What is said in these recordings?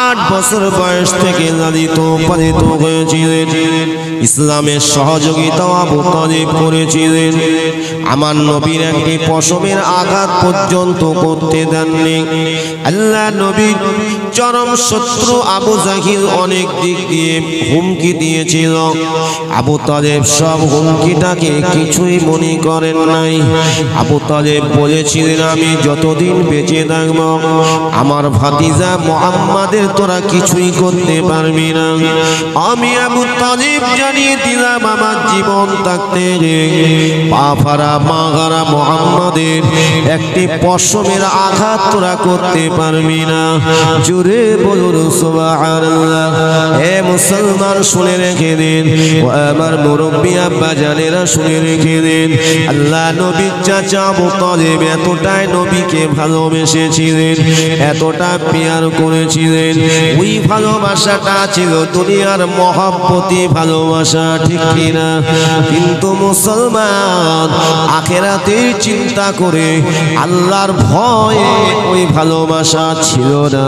8 বছর বয়স থেকে লালিত পালিত হয়েছিলেন। ইসলামের সহযোগিতা আবু তালিব করেছিলেন। আমার নবীর একটি পশমের আঘাত পর্যন্ত করতে দেননি। আল্লাহ নবীর চরম শত্রু আবু জাহিল অনেক দিক দিয়ে হুমকি দিয়েছিল। আবু তালেব সব হুমকিটাকে কিছুই মনে করেন নাই। আবু তালেব বলেছিলেন, আমি যতদিন বেঁচে থাকব আমার ভাতিজা মুহাম্মাদের তোরা কিছুই করতে পারবি না। আমি আবু তালেব জানিয়ে দিলাম, আমার জীবন থাকতে পা ফাড়া মা গারা মুহাম্মাদের একটি পশমের আঘাত তোরা করতে পারবি না। জোরে বলুন সুবহানাল্লাহ। হে মুসলমান শুনে রেখে দিন, ও আমার মুরব্বী আব্বা জানেরা শুনে রেখে দিন, আল্লাহ নবীর চাচা আবু তালেব এতটাই নবীকে ভালোবেসেছিলেন, এতটা প্যার করেছিলেন। ওই ভালোবাসাটা ছিল দুনিয়ার মহব্বতি ভালোবাসা, ঠিক কিনা? কিন্তু মুসলমান আখিরাতের চিন্তা করে আল্লাহর ভয়ে ওই ভালোবাসা ছিল না।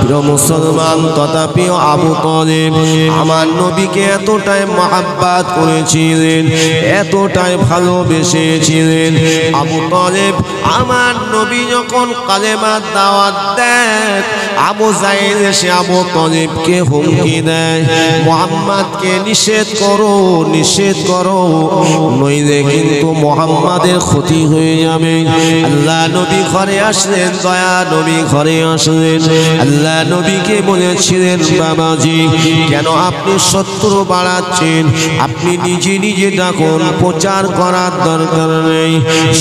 প্রিয় মুসলমান, তথাপি আবু তালেব আমার নবীকে এতটাই মহব্বত করেছিলেন, এতটাই ভালোবেসেছিলেন। আবু তালেব আমার নবী যখন কালেমার দাওয়াত দেন, আবু জাহেল এসে আবু তালেবকে হুমকি দেয়, মুহাম্মদকে নিষেধ করো, নিষেধ করো, নইলে কিন্তু মুহাম্মাদের ক্ষতি হয়ে যাবে। আল্লাহ নবী ঘরে আসলেন, দয়া নবী ঘরে আসলেন। আল্লাহ নবীকে বলেছিলেন, বাবাজি কেন আপনি শত্রু বাড়াচ্ছেন? আপনি নিজে নিজে ডাকুন, প্রচার করার দরকার নেই।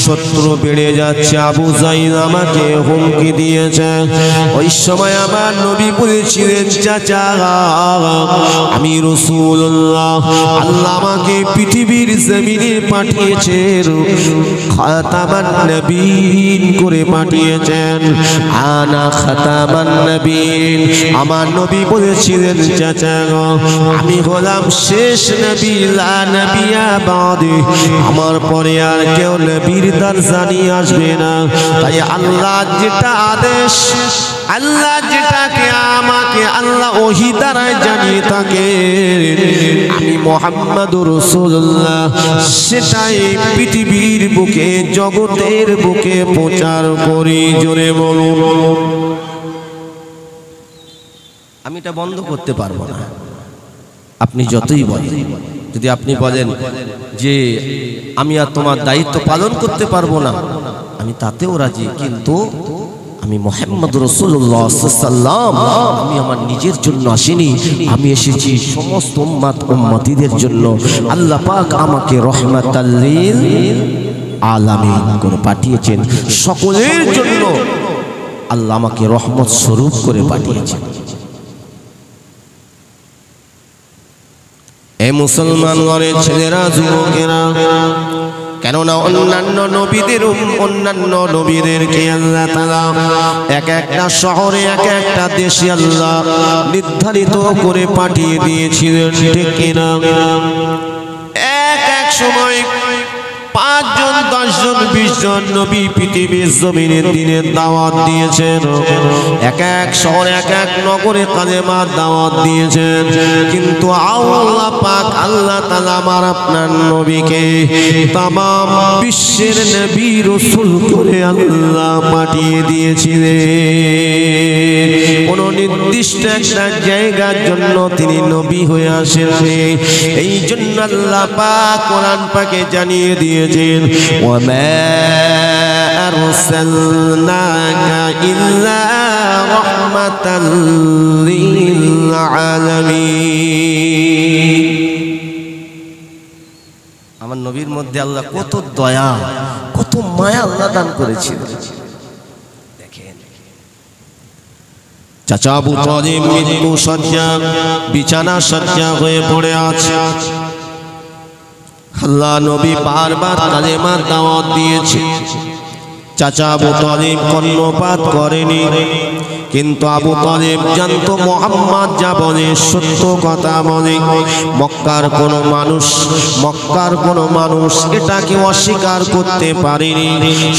শত্রু বেড়ে যাচ্ছে, আবু জাহিল আমাকে হুমকি দিয়েছে। ওই সময় আমার নবী বলেছিলেন, চাচা আমি রাসূলুল্লাহ, আল্লাহ আমাকে পৃথিবীর জমিনে পাঠিয়েছেন, খাতামান নবীন করে পাঠিয়েছেন, আনা খাতামান নবীন। আমার নবী বলেছিলেন, চাচা আমি হলাম শেষ নবী, লা নবিয়া বাদি, আমার পরে আর কেউ নবীর দরজা নিয়ে আসবে না। তাই আল্লাহ যেটা আদেশ, আল্লাহ যেটাকে আমাকে আল্লাহ ওহী দ্বারা জানিয়ে থাকে, আমি মুহাম্মদুর রাসূলুল্লাহ সেটাই পৃথিবীর বুকে, জগতের বুকে প্রচার করি। জোরে বলুন। আমি এটা বন্ধ করতে পারবো না, আপনি যতই বলেন। যদি আপনি বলেন যে আমি আর তোমার দায়িত্ব পালন করতে পারবো না, আমি তাতেও রাজি, কিন্তু আমি মুহাম্মদ রাসূলুল্লাহ সাল্লাল্লাহু আলাইহি ওয়াসাল্লাম, আমি আমার নিজের জন্য আসিনি, আমি এসেছি সমস্ত উম্মতিদের জন্য। আল্লাহ পাক আমাকে রহমাতাল লিল আলামিন করে পাঠিয়েছেন, সকলের জন্য আল্লাহ আমাকে রহমত স্বরূপ করে পাঠিয়েছেন। এ মুসলমান ঘরের ছেলেরা, যুবকেরা, কেননা অন্যান্য নবীদেরকে আল্লাহ তাআলা এক একটা শহরে, এক একটা দেশে আল্লাহ নির্ধারিত করে পাঠিয়ে দিয়েছিলেন, ঠিক কিনা? এক সময় 5 জন 10 জন 20 জন নবী পৃথিবীর জমিনের দিনের দাওয়াত দিয়েছেন। এক এক শহরে, এক এক নগরে কালেমার দাওয়াত দিয়েছেন। কিন্তু আল্লাহ পাক, আল্লাহ তাআলা আমার আপনার নবীকে तमाम বিশ্বের নবী রাসূল করে আল্লাহ পাঠিয়ে দিয়েছিলেন। কোন নির্দিষ্ট একটা জায়গার জন্য তিনি নবী হয়ে আসেননি। এই জন্য আল্লাহ পাক কোরআন পাকে জানিয়ে দিয়েছেন, ওয়ামা আরসালনাকা ইল্লা রাহমাতাল লিল আলামিন। আমার নবীর মধ্যে আল্লাহ কত দয়া, কত মায়া আল্লাহ দান করেছিলেন। দেখেন, চাচা আবু তালিব মৃত্যু শয্যা, বিছানা শয্যা হয়ে পড়ে আছে। আল্লাহ নবী বারবার কালেমার দাওয়াত দিয়েছে। চাচা আবু তালিব কর্ণপাত করেনি, কিন্তু আবু তালিব জানতো মুহাম্মদ যা বলে সত্য কথা বলে। মক্কার কোনো মানুষ এটাকে অস্বীকার করতে পারেনি।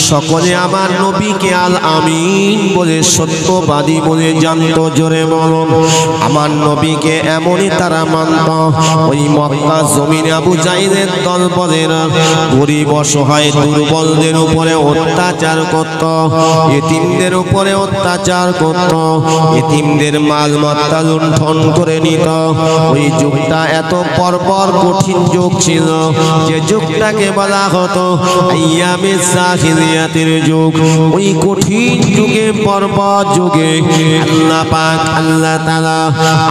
সকলে আমার নবীকে আল আমিন বলে সত্যবাদী বলে জানতো। জোরে বলো, আমার নবীকে এমনই তারা মানত। ওই মক্কা জমিনে আবু জাহিলের দলবলেরা গরিব অসহায় দুর্বলদের উপরে অত্যাচার করত, এতিমদের উপরে অত্যাচার করত, এতিমদের মালমাত্তা লুণ্ঠন করে নিত। ওই যুগটা এত পরপর কঠিন যুগ ছিল, যে যুগটাকে বলা হতো আইয়ামে জাহিলিয়াতের যুগ। ওই কঠিন যুগে পরপর যুগে আল্লাহ পাক আল্লাহ তাআলা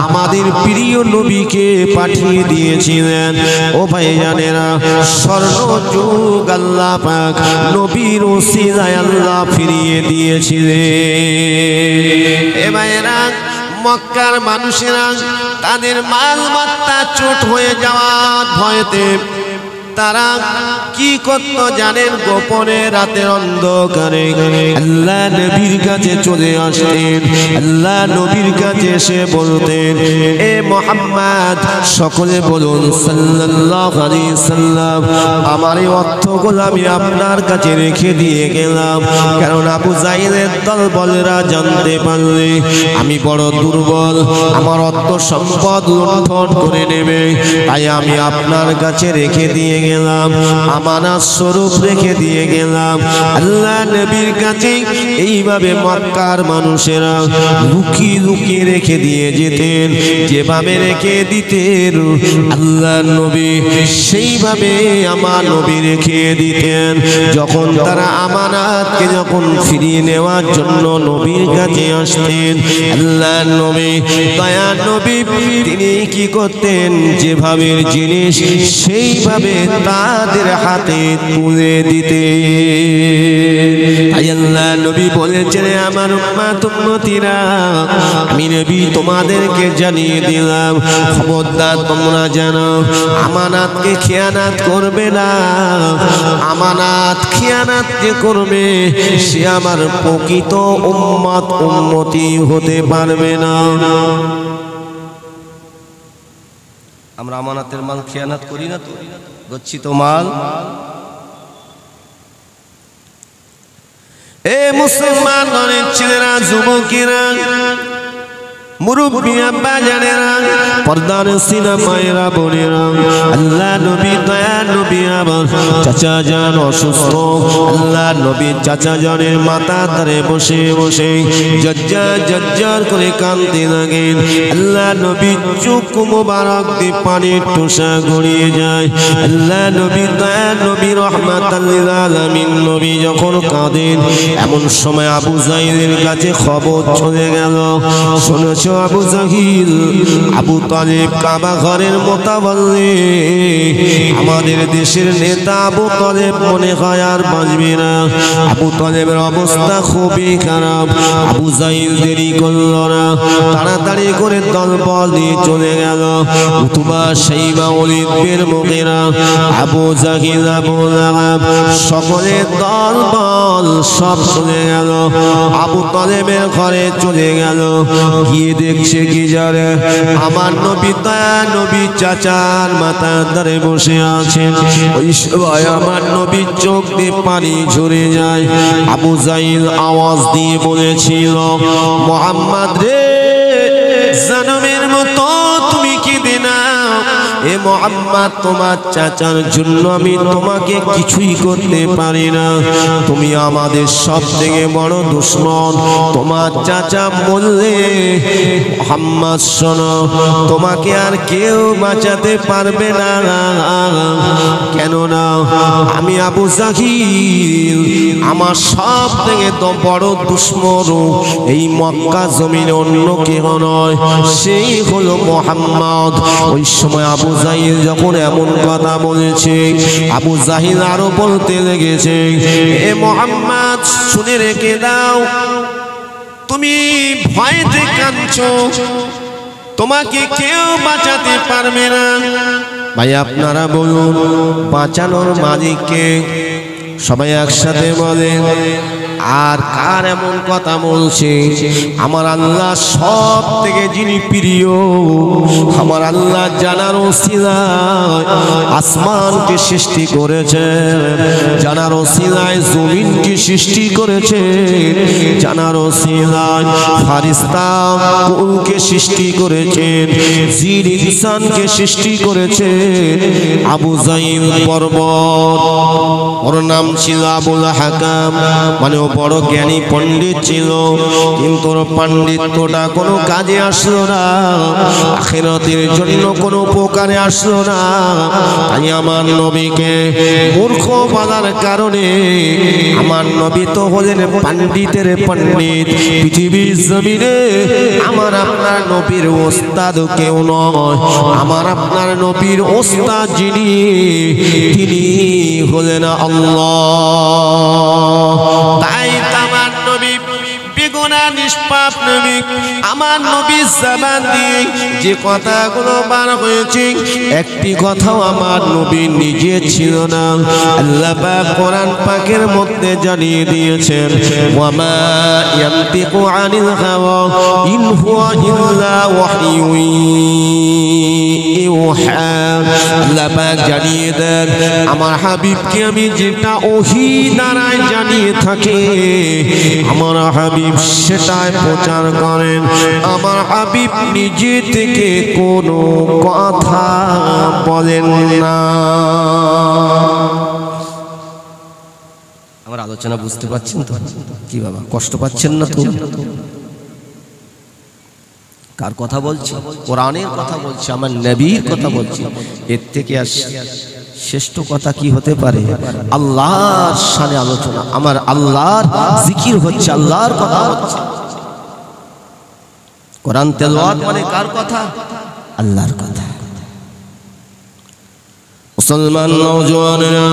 আমাদের প্রিয় নবীকে পাঠিয়ে দিয়েছিলেন। ও ভাইজানেরা, স্বর্ণ যুগ আল্লাহ পাক নবীর ওসিলায় আল্লাহ ফিরিয়ে দিয়েছিলেন। এ ভাইয়েরা, মক্কার মানুষেরা তাদের মালমাত্তা চোট হয়ে যাওয়ার ভয়েতে তারা কি করত জানেন? গোপনে রাতের অন্ধকারে আল্লাহ নবীর কাছে চলে আসতেন। আল্লাহ নবীর কাছে এসে বলতেন, এ মুহাম্মদ, সকলে বলুন সাল্লাল্লাহু আলাইহি সাল্লাম, আমার এই অর্থগুলো আমি আপনার কাছে রেখে দিয়ে গেলাম, কারণ আবু জাহিলের দলবলেরা জানতে পারলে আমি বড় দুর্বল, আমার অর্থ সম্পদ লুণ্ঠন করে নেবে, তাই আমি আপনার কাছে রেখে দিয়ে গেলাম, আমানত স্বরূপ রেখে দিয়ে গেলাম। আল্লাহ নবীর কাছে এইভাবে মক্কার মানুষেরা লুকিয়ে লুকিয়ে রেখে দিয়ে যেতেন। যেভাবে রেখে দিতেন আল্লাহ নবী, সেইভাবে আমার নবী রেখে দিতেন। যখন তারা আমানতকে যখন ফিরিয়ে নেওয়ার জন্য নবীর কাছে আসতেন, আল্লাহ নবী দয়া নবী তিনি কি করতেন? যেভাবে জিনিস সেইভাবে তাদের হাতে তুলে দিতে। আল্লাহ নবী বলেছেন, আমার উম্মত উম্মতিরা, আমি নবী তোমাদেরকে জানিয়ে দিলাম, খবরদার তোমরা জানো আমানতকে খেয়ানত করবে না। আমানত খেয়ানত যে করবে সে আমার প্রকৃত উম্মত উম্মতি হতে পারবে না। আমরা আমানতের মাল খেয়ানত করি না তো, গচ্ছিত মাল। এ মুসলমান অনেক ছেলেরা, যুবকেরা, মুরব্বী আব্বা জানেরা, পর্দার সিনা মায়েরা, বোনেরা, আল্লাহ নবী দয়া নবী আমার চাচা জান অসুস্থ। আল্লাহ নবী চাচা জানের মাথা ধরে বসে বসে জজ্জার করে কাঁদতে লাগেন। আল্লাহ নবী চোখ মুবারক দিয়ে পানির টোসা গড়িয়ে যায়। আল্লাহ নবী দয়া নবী রহমাতাল লিল আলামিন নবী যখন কাঁদেন, এমন সময় আবু জাহিলের কাছে খবর চলে গেল, শুনেছ আবু জাহিল, আবু তালিব কাবা ঘরের মোতাবল্লি, আমাদের দেশের নেতা আবু তালিব মনে হয় আর বাঁচবে না। আবু তালিবের অবস্থা খুবই খারাপ। আবু জাহিল দেরি করল না, তাড়াতাড়ি করে দলবল নিয়ে চলে গেল। উতবা, শাইবা, ওলীদ বিন মুগীরা, আবু জাহিল, আবু লাহাব সকলে দলবল সব চলে গেল। আবু তালিবের ঘরে চলে গেল, গিয়ে দেখছে কি জানে? আমার নবী দয়া নবী চাচার মাথার ধারে বসে আছেন। ওই সময় আমার নবীর চোখ দিয়ে পানি ঝরে যায়। আবু জাহিল আওয়াজ দিয়ে বলেছিল, মুহাম্মদ রে, জানমের মতো তুমি কেঁদে না। এ মুহাম্মদ, তোমার চাচার জন্য আমি তোমাকে কিছুই করতে পারি না। তুমি আমাদের সব থেকে বড় দুশমন। তোমার চাচা বললে, মুহাম্মদ শোনো, তোমাকে আর কেউ বাঁচাতে পারবে না। কেননা আমি আবু জাহিল, আমার সব থেকে বড় দুশমন এই মক্কা জমিনে অন্য কেউ নয়, সেই হলো মুহাম্মদ। ওই সময় আবু জাহিল যখন এমন কথা বলেছে, আবু জাহিল আরো বলতে লেগেছে, এ মুহাম্মদ শুনে রেখে দাও, তুমি ভয়তে কাঁদছো, তোমাকে কেউ বাঁচাতে পারবে না। ভাই আপনারা বলুন, বাঁচানোর মালিককে? সবাই একসাথে বলেন। আর কার এমন কথা বলছে? আমার আল্লাহ সব থেকে যিনি প্রিয়, আমার আল্লাহ জানার ওসিলায় আসমানকে সৃষ্টি করেছে, জানার ওসিলায় জমিনকে সৃষ্টি করেছে, জানার ওসিলায় ফারিস্তা কুলকে সৃষ্টি করেছেন, জিন ইনসানকে সৃষ্টি করেছে। আবু যাইদ পর্বত, ওর নাম ছিল আবুল হাকাম, মানে ও বড় জ্ঞানী পণ্ডিত ছিল, কিন্তু ওর পাণ্ডিত্যটা কোনো কাজে আসলো না, আখিরাতের জন্য কোনো উপকারে আসলো না। তাই আমার নবীকে মূর্খ বলার কারণে, আমার নবী তো হলেন পণ্ডিতের পণ্ডিত, পৃথিবীর জমিনে আমার আপনার নবীর ওস্তাদ কেউ নয়। আমার আপনার নবীর ওস্তাদ যিনি, তিনি হলেন আল্লাহ। তাই আমার নবী বেগুনা নিষ্পাপ নবী, আমার নবীর জবান দিয়ে যে কথাগুলো বার হয়েছে একটি কথাও আমার নবী নিজে ছিল না। আল্লাহ পাক কোরআন পাকের মধ্যে জানিয়ে দিয়েছেন, ওয়া মা ইয়ানতিকু আনিল হাওয়া ইন হুয়া ইল্লা ওয়াহয়ুন ইউহা। আল্লাহ পাক জানিয়ে দেন, আমার হাবিবকে আমি যেটা ওহী দ্বারায় জানিয়ে থাকি, আমার হাবিব সেটাই প্রচার করেন। আমার হাবিব নিজে থেকে কোনো কথা বলেন না। আমার আলোচনা বুঝতে পারছেন তো? কি বাবা কষ্ট পাচ্ছেন না তো? কার কথা বলছি? কোরআনের কথা বলছি, আমার নবীর কথা বলছি। এর থেকে আর শ্রেষ্ঠ কথা কি হতে পারে? আল্লাহর শানে আলোচনা, আমার আল্লাহর জিকির হচ্ছে, আল্লাহর কথা হচ্ছে। কোরআন তেলাওয়াত মানে কার কথা? আল্লাহর কথা। মুসলমান নওজওয়ানেরা,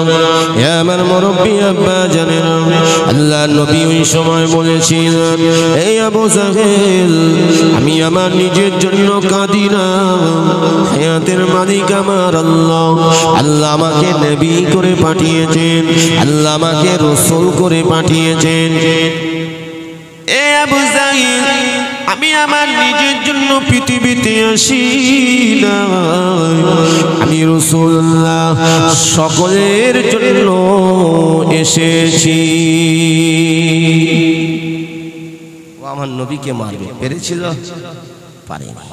হে আমার মুরব্বি আব্বা জানেরা, আল্লাহ নবী ওই সময় বলেছিলেন, এই আবু জাহেল, আমি আমার নিজের জন্য কাঁদি না, হায়াতের মালিক আমার আল্লাহ। আল্লাহ আমাকে নবী করে পাঠিয়েছেন, আল্লাহ আমাকে রাসূল করে পাঠিয়েছেন। এ আবু জাহেল, আমি আমার নিজের জন্য পৃথিবীতে আসি না, আমি রাসূলুল্লাহ সকলের জন্য এসেছি। ও আমার নবীকে মারবে পেরেছিল? পারেনি।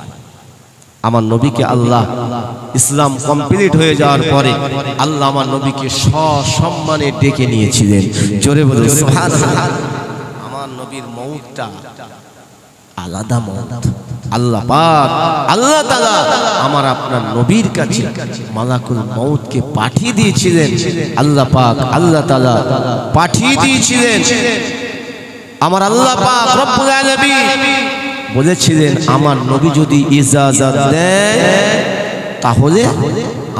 আমার নবীকে আল্লাহ, ইসলাম কমপ্লিট হয়ে যাওয়ার পরে আল্লাহ আমার নবীকে সসম্মানে ডেকে নিয়েছিলেন। জোরে বলুন সুবহানাল্লাহ। আমার নবীর মউতটা আলাদা মওত। আল্লাহ পাক, আল্লাহ তাআলা আমার আপনার নবীর কাছে মালাকুল মউতকে পাঠিয়ে দিয়েছিলেন। আল্লাহ পাক, আল্লাহ তাআলা পাঠিয়ে দিয়েছিলেন। আমার আল্লাহ পাক রব্বুল আলামিন বলেছিলেন, আমার নবী যদি ইজাজত দেয় তাহলে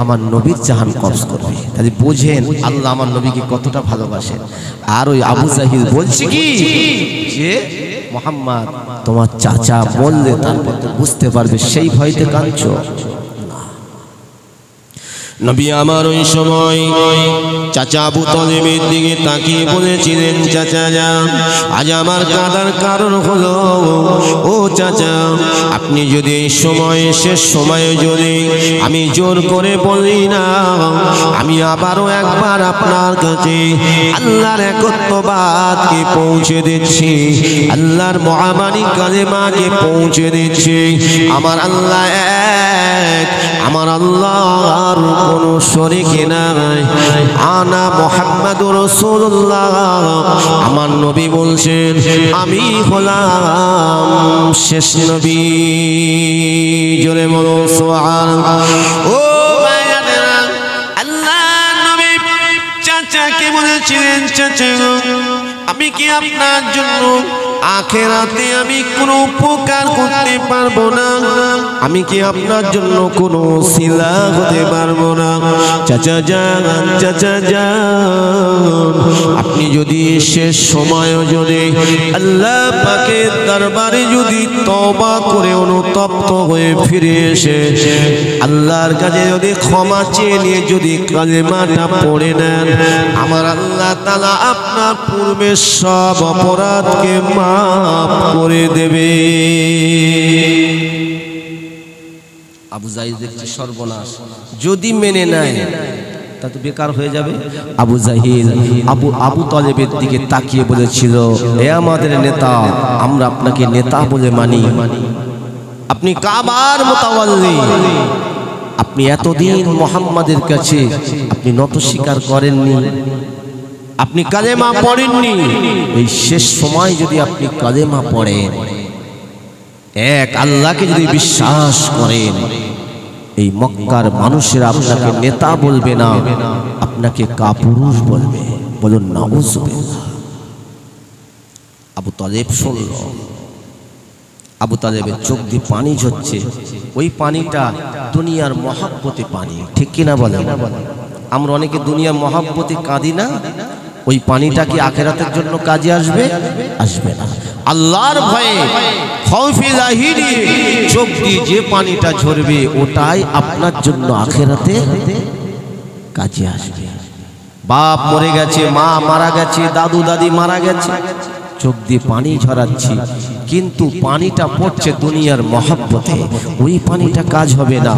আমার নবীর জাহান কবজ করবে। তাহলে বোঝেন আল্লাহ আমার নবীকে কতটা ভালোবাসেন। আর ওই আবু জাহিল বলছে কি যে মুহাম্মদ তোমার চাচা বললে তারপর তো বুঝতে পারবে, সেই ভয়তে কাঁদছো না। নবী আমার ওই সময় চাচা আবু তালেবের দিকে তাকিয়ে বলেছিলেন, চাচা যান, আজ আমার কাঁদার কারণ হলো, ও চাচা আপনি যদি এই সময়ে, শেষ সময়ে যদি আমি জোর করে বলি না, আমি আবারও একবার আপনার কাছে আল্লাহর একত্ববাদকে পৌঁছে দিচ্ছি, আল্লাহর মহামানী কালেমাকে পৌঁছে দিচ্ছি। আমার আল্লাহ এক, আমার আল্লাহর কোনো শরীক নাই, আনা মুহাম্মাদুর রাসূলুল্লাহ। আমার নবী বলছেন, আমি হলাম শেষ নবী। জোরে বলো সুবহানাল্লাহ। ও ভাইয়ারা, আল্লাহ নবী চাচাকে বলেছিলেন, চাচা আমি কি আপনার জন্য আখেরাতে আমি কোনো উপকার করতে পারবো না, আমি কি আপনার জন্য কোনো ওসিলা হতে পারবো না। চাচা যান, চাচা যান, আপনি যদি শেষ সময়ও যদি আল্লাহ পাকের দরবারে যদি তওবা করে অনুতপ্ত হয়ে ফিরে এসে আল্লাহর কাছে যদি ক্ষমা চেয়ে নিয়ে যদি কালেমাটা পড়ে নেন, আমার আল্লাহ তাআলা আপনার পূর্বের সব অপরাধকে মাফ করে দেবে। আবু জাহিল দেখছে সর্বনাশ, যদি মেনে নেয় তা তো বেকার হয়ে যাবে। আবু জাহিল আবু তালেবের দিকে তাকিয়ে বলেছিল, এ আমাদের নেতা, আমরা আপনাকে নেতা বলে মানি, আপনি কাবার মুতাওয়াল্লি, আপনি এতদিন মুহাম্মাদের কাছে আপনি নত স্বীকার করেননি, আপনি কালেমা পড়েননি, এই শেষ সময় যদি আপনি কালেমা পড়েন, এক আল্লাহকে যদি বিশ্বাস করেন, এই মক্কার মানুষেরা আপনাকে নেতা বলবে না, আপনাকে কাপুরুষ বলবে। বলুন নাউযুবিল্লাহ। আবু তালেব শুনল, আবু তালেবের চোখ দিয়ে পানি ঝরছে, ওই পানিটা দুনিয়ার মহাব্বতে পানি, ঠিক কিনা বলেন? আমরা অনেকে দুনিয়ার মহাব্বতে কাঁদি না, ওই পানিটা কি আখিরাতের জন্য কাজে আসবে? আসবে না। আল্লাহর ভয়ে খৌফে লাহিরি চোখ দিয়ে যে পানিটা ঝরবে, ওটাই আপনার জন্য আখিরাতে কাজে আসবে। বাপ মরে গেছে, মা মারা গেছে, দাদু দাদি মারা গেছে, চোখ দিয়ে পানি ঝরাচ্ছি, কিন্তু পানিটা পড়ছে দুনিয়ার মহাব্বতে, ওই পানিটা কাজ হবে না।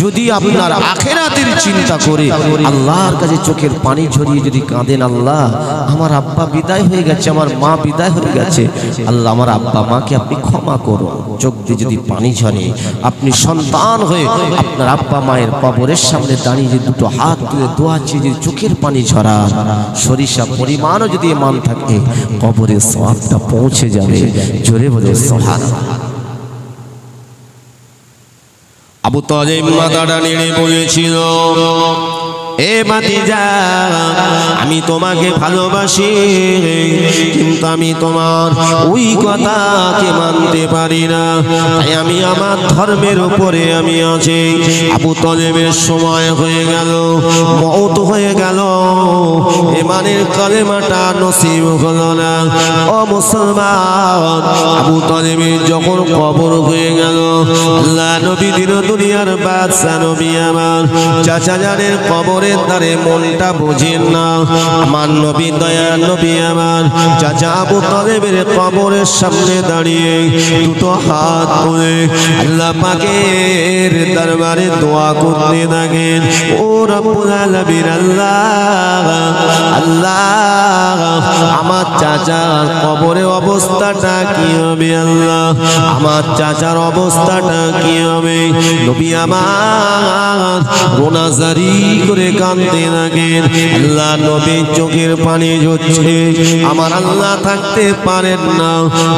যদি আপনার আখিরাতের চিন্তা করে আল্লাহর কাছে চোখের পানি ঝরিয়ে যদি কাঁদেন, আল্লাহ আমার আব্বা বিদায় হয়ে গেছে, আমার মা বিদায় হয়ে গেছে, আল্লাহ আমার আব্বা মাকে আপনি ক্ষমা করুন, চোখ দিয়ে যদি পানি ঝরে, আপনি সন্তান হয়ে আপনার আব্বা মায়ের কবরের সামনে দাঁড়িয়ে যদি দুটো হাত তুলে দোয়া চেয়ে যদি চোখের পানি ঝরা, সরিষা পরিমাণও যদি মান থাকে, কবরে সওয়াবটা পৌঁছে যাবে। জোরে বলে সুবহানাল্লাহ। আবু তালেব মাথাটা নেড়ে বলেছিল, এ ভাতিজা, আমি তোমাকে ভালোবাসি, কিন্তু আমি তোমার ওই কথাকে মানতে পারি না, তাই আমি আমার ধর্মের উপরে আমি আছি। আবু তালেবের সময় হয়ে গেল, মওত হয়ে গেল, ইমানের কালেমাটা নসিব হলো না। ও মুসলমান, আবু তালেবের যখন কবর হয়ে গেল, আল্লাহ নবী দিন দুনিয়ার বাদশা নবী আমার চাচা জানের কবর তারে মনটা বুঝেন না। আমার নবী দয়া নবী আমার চাচা আবু তালেবের কবরের সামনে দাঁড়িয়ে দুটো হাত তুলে আল্লাহ পাকের দরবারে দোয়া করতে থাকেন, ও রব্বুল আলামিন, আল্লাহ আল্লাহ আমার চাচার কবরের অবস্থাটা কি হবে, আল্লাহ আমার চাচার অবস্থাটা কি হবে। নবী আমার রোনাজারি করে কাঁদতে লাগেন, আল্লাহ নবীর চোখের পানি ঝরছে, আমার আল্লাহ থাকতে পারেন না,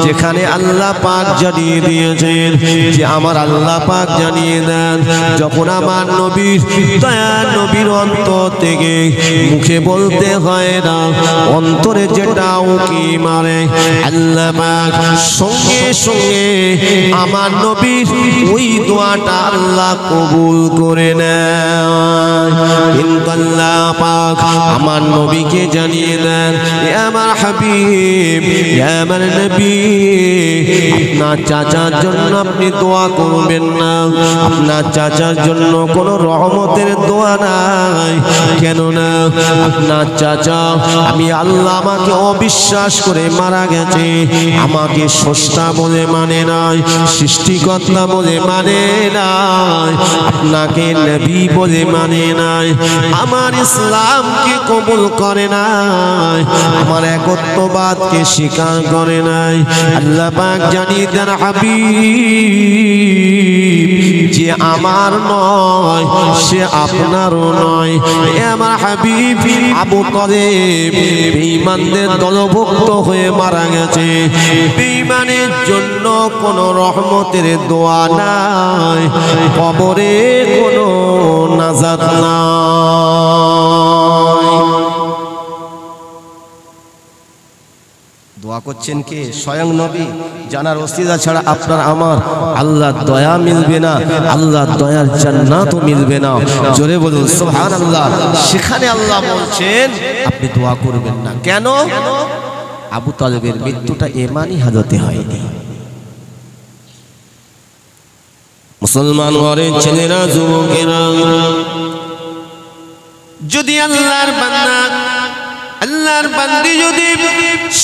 যেখানে আল্লাহ পাক জানিয়ে দিয়েছেন, যে আমার আল্লাহ পাক জানিয়ে দেন, যখন আমার নবীর দয়া নবীর অন্তর থেকে মুখে বলতে হয় না, অন্তরে যেটা উকি মারে, আল্লাহ পাক সঙ্গে সঙ্গে আমার নবীর ওই দোয়াটা আল্লাহ কবুল করে নেয়। কিন্তু আল্লাহ পাক আমার নবীকে জানিয়ে দেন, এ আমার হাবিব, এ আমার নবী, আপনার চাচার জন্য আপনি দোয়া করবেন না, আপনার চাচার জন্য কোনো রহমতের দোয়া নাই, কেননা আপনার চাচা আমি আল্লাহ আমাকে অবিশ্বাস করে মারা গেছে, আমাকে স্রষ্টা বলে মানে নাই, সৃষ্টিকর্তা বলে মানে নাই, আপনাকে নবী বলে মানে নাই, আমার ইসলামকে কবুল করে নাই, আমার একত্ববাদকে স্বীকার করে নাই। আল্লাহ পাক জানিয়ে দেন, হাবিব যে আমার নয় সে আপনারও নয়। এ আমার হাবিব আবু তালেব বেঈমানদের দলভুক্ত হয়ে মারা গেছে, বেঈমানের জন্য কোনো রহমতের দোয়া নাই, কবরে কোনো নাজাত নাই। দোয়া করছেন কে? স্বয়ং নবী। জানার ওসিলা ছাড়া আপনার আমার আল্লাহর দয়া মিলবে না, আল্লাহর দয়ার জান্নাতও মিলবে না। জোরে বলুন সুবহানাল্লাহ। সেখানে আল্লাহ বলছেন আপনি দোয়া করবেন না। কেন? আবু তালেবের মৃত্যুটা ইমানি হালতে হয়নি। মুসলমান ঘরের ছেলেরা, যুবকেরা, যদি আল্লাহর বান্দা, আল্লাহর বান্দি যদি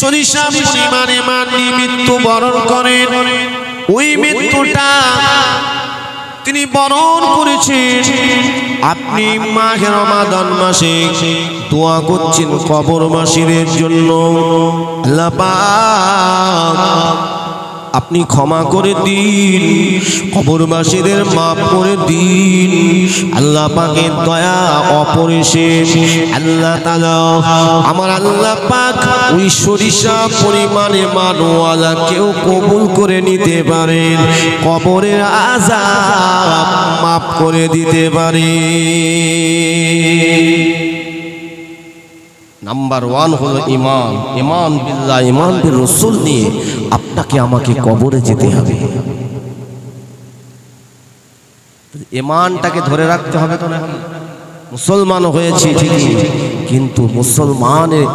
সরিষা পরিমাণে মানি মৃত্যু বরণ করেন, ওই মৃত্যুটা তিনি বরণ করেছেন, আপনি মাহে রমাদান মাসে দোয়া করছেন কবরবাসীদের জন্য, আল্লাহ পাক আপনি ক্ষমা করে দিন, কবরবাসীদের মাফ করে দিন। আল্লাহ পাকের দয়া অপরিসীম। আল্লাহ তাআলা, আমার আল্লাহ পাক ওই সরিষা পরিমাণে মানওয়ালা কেউ কবুল করে নিতে পারেন, কবরের আযাব মাফ করে দিতে পারে। নাম্বার 1 হলো ঈমান। ঈমান বিল্লাহ, ঈমান বির রাসূল নিয়ে আপনাকে আমাকে কবরে যেতে হবে। ঈমানটাকে ধরে রাখতে হবে তো নাকি? মুসলমান হয়েছি ঠিকই, কিন্তু মুসলমানের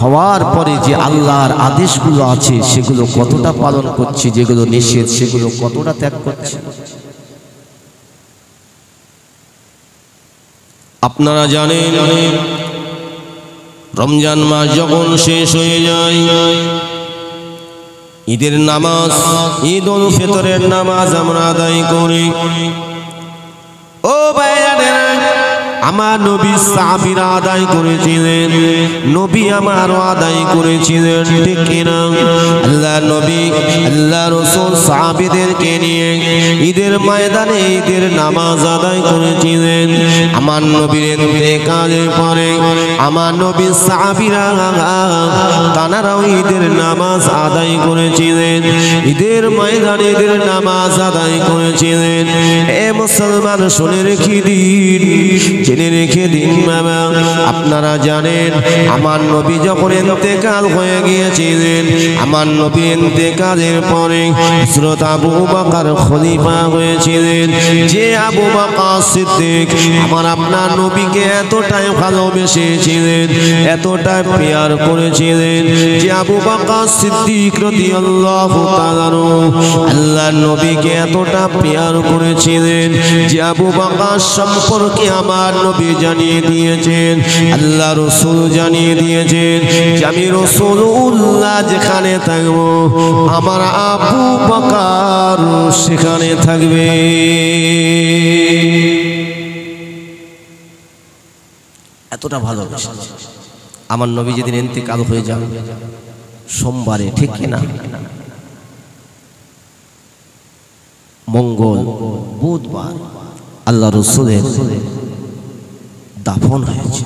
হওয়ার পরে যে আল্লাহর আদেশগুলো আছে সেগুলো কতটা পালন করছি, যেগুলো নিষেধ সেগুলো কতটা ত্যাগ করছি। আপনারা জানেন রমজান মাস যখন শেষ হয়ে যায়, ঈদের নামাজ, ঈদ উল ফিতরের নামাজ আমরা আদায় করি। ও ভাইরা, আমার নবী সাহাবীরা আদায় করেছিলেন, নবী আমারও আদায় করেছিলেন, ঠিক কিনা? আল্লাহ নবী, আল্লাহ রাসূল সাহাবীদেরকে নিয়ে ঈদের ময়দানে ঈদের নামাজ আদায় করেছিলেন। আমার নবীর ইন্তেকালের পরে আমার নবী সাহাবীরা তানারাও ঈদের নামাজ আদায় করেছিলেন, ঈদের ময়দানে ঈদের নামাজ আদায় করেছিলেন। এ মুসলমান শুনে রেখে দিন, জেনে রেখে দিন বাবা, আপনারা জানেন আমার নবী যখন ইন্তেকাল হয়ে গিয়েছিলেন, আমার নবী ইন্তেকালের পরে হযরত আবু বকর খলিফা হয়েছিলেন। যে আবু বকর সিদ্দিক আমার আপনার নবীকে এতটাই ভালোবেসেছিলেন, এতটাই প্যার করেছিলেন, যে আবু বকর সিদ্দিক রাদিয়াল্লাহু তাআলা আল্লাহর নবীকে এতটা প্যার করেছিলেন যে আবু বকর সম্পর্কে আমার নবী জানিয়ে দিয়েছেন, আল্লাহ রাসূল জানিয়ে দিয়েছেন যে আমি রাসূলুল্লাহ যেখানে থাকব আমার আবু বকর সেখানে থাকবে। এতটা ভালোবাসা। আমার নবী যেদিন ইন্তেকাল হয়ে যান সোমবারে, ঠিক কিনা? মঙ্গল, বুধবার আল্লাহ রাসূলের দাফন হয়েছে।